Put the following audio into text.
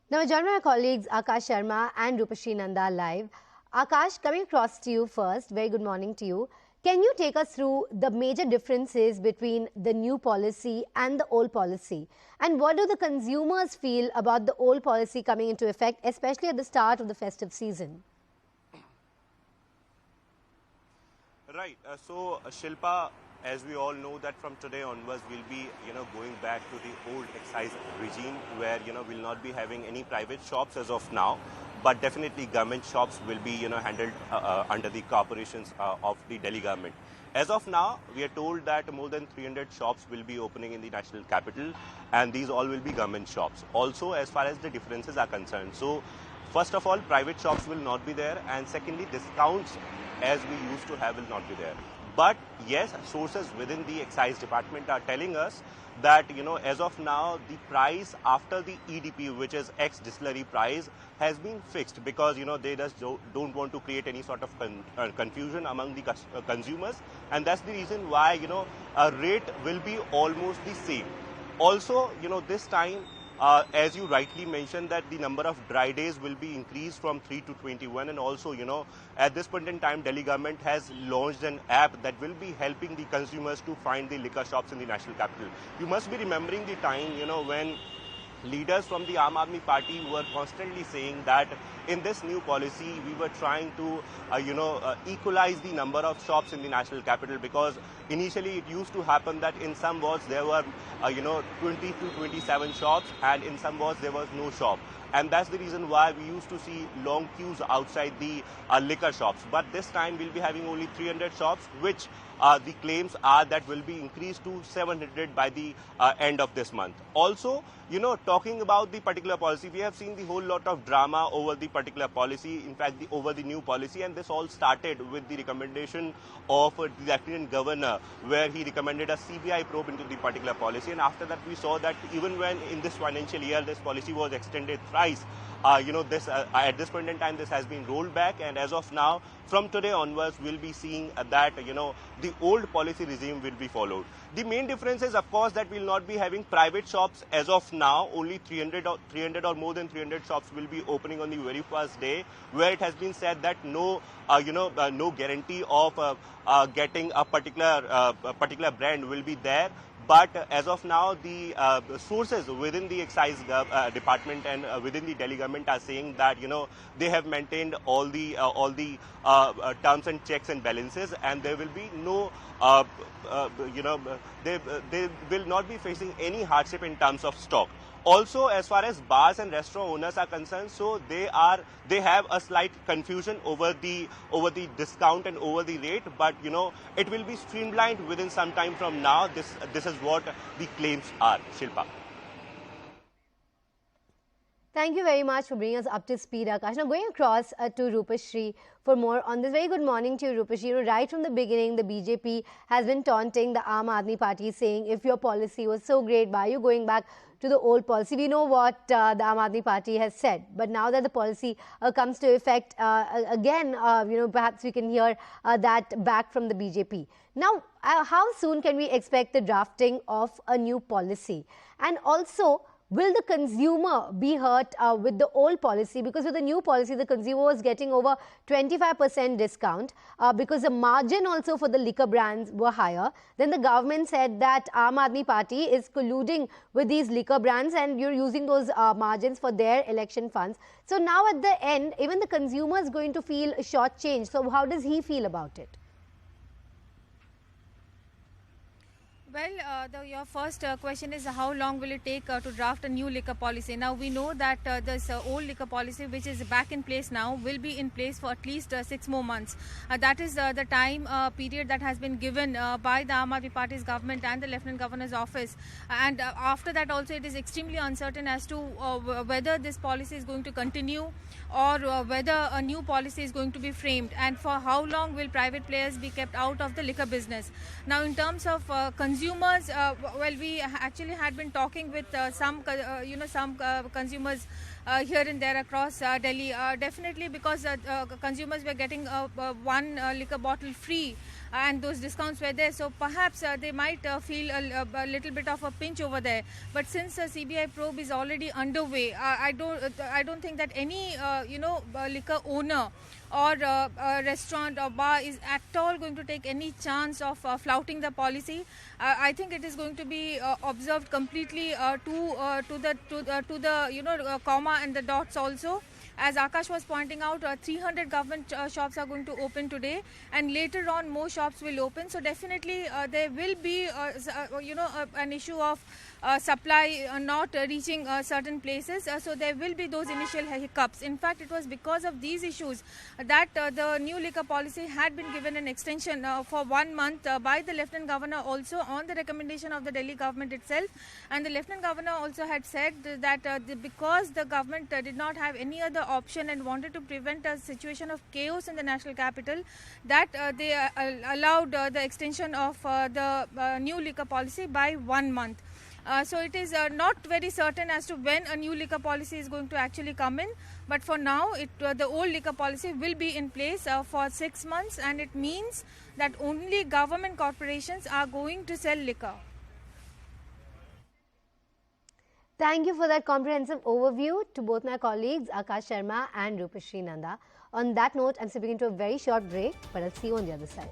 Now, I join my colleagues Akash Sharma and Rupashri Nanda live. Akash, coming across to you first, very good morning to you. Can you take us through the major differences between the new policy and the old policy? And what do the consumers feel about the old policy coming into effect, especially at the start of the festive season? Right. Shilpa, as we all know that from today onwards, we'll be, going back to the old excise regime where, we'll not be having any private shops as of now, but definitely government shops will be, handled under the corporations of the Delhi government. As of now, we are told that more than 300 shops will be opening in the national capital, and these all will be government shops. Also, as far as the differences are concerned, so first of all, private shops will not be there, and secondly, discounts as we used to have will not be there. But yes, sources within the excise department are telling us that, as of now, the price after the EDP, which is ex-distillery price, has been fixed because, they just don't want to create any sort of confusion among the consumers. And that's the reason why, a rate will be almost the same. Also, this time, as you rightly mentioned, that the number of dry days will be increased from 3 to 21, and also, at this point in time, Delhi government has launched an app that will be helping the consumers to find the liquor shops in the national capital. You must be remembering the time, when leaders from the Aam Aadmi Party were constantly saying that in this new policy we were trying to equalize the number of shops in the national capital, because initially it used to happen that in some wards there were 20 to 27 shops, and in some wards there was no shop. And that's the reason why we used to see long queues outside the liquor shops. But this time we'll be having only 300 shops, which the claims are that will be increased to 700 by the end of this month. Also, talking about the particular policy, we have seen the whole lot of drama over the particular policy, in fact, over the new policy, and this all started with the recommendation of the Lieutenant Governor, where he recommended a CBI probe into the particular policy. And after that, we saw that even when in this financial year, this policy was extended thrice, at this point in time, this has been rolled back, and as of now, from today onwards, we'll be seeing that, the old policy regime will be followed. The main difference is, of course, that we'll not be having private shops as of now. Only 300 or more than 300 shops will be opening on the very first day, where it has been said that no guarantee of getting a particular brand will be there. But as of now, the sources within the excise department and within the Delhi government are saying that they have maintained all the terms and checks and balances, and there will be no they will not be facing any hardship in terms of stock. Also, as far as bars and restaurant owners are concerned, so they have a slight confusion over the discount and over the rate, but it will be streamlined within some time from now. This is what the claims are, Shilpa. Thank you very much for bringing us up to speed, Akash. Now, going across to Rupashri for more on this. Very good morning to you, Rupashri. Right from the beginning, the BJP has been taunting the Aam Aadmi Party, saying, if your policy was so great, why are you going back to the old policy? We know what the Aam Aadmi Party has said, but now that the policy comes to effect, again, perhaps we can hear that back from the BJP. Now, how soon can we expect the drafting of a new policy? And also, will the consumer be hurt with the old policy? Because with the new policy, the consumer was getting over 25% discount because the margin also for the liquor brands were higher. Then the government said that Aam Aadmi Party is colluding with these liquor brands and you're using those margins for their election funds. So now at the end, even the consumer is going to feel shortchanged. So how does he feel about it? Well, your first question is how long will it take to draft a new liquor policy? Now, we know that this old liquor policy, which is back in place now, will be in place for at least 6 more months. That is the time period that has been given by the Aam Aadmi Party's government and the Lieutenant Governor's office. And after that also, it is extremely uncertain as to whether this policy is going to continue or whether a new policy is going to be framed, and for how long will private players be kept out of the liquor business. Now, in terms of consumers, well, we actually had been talking with some consumers here and there across Delhi, definitely because consumers were getting one liquor bottle free and those discounts were there. So perhaps they might feel a little bit of a pinch over there. But since the CBI probe is already underway, I don't think that any liquor owner or a restaurant or bar is at all going to take any chance of flouting the policy. I think it is going to be observed completely to the comma and the dots also. As Akash was pointing out, 300 government shops are going to open today, and later on more shops will open. So definitely there will be an issue of supply not reaching certain places. So there will be those initial hiccups. In fact, it was because of these issues that the new liquor policy had been given an extension for 1 month by the Lieutenant Governor, also on the recommendation of the Delhi government itself. And the Lieutenant Governor also had said that because the government did not have any other option and wanted to prevent a situation of chaos in the national capital, that they allowed the extension of the new liquor policy by 1 month. So it is not very certain as to when a new liquor policy is going to actually come in, but for now the old liquor policy will be in place for 6 months, and it means that only government corporations are going to sell liquor. Thank you for that comprehensive overview to both my colleagues Akash Sharma and Rupashri Nanda. On that note, I'm stepping into a very short break, but I'll see you on the other side.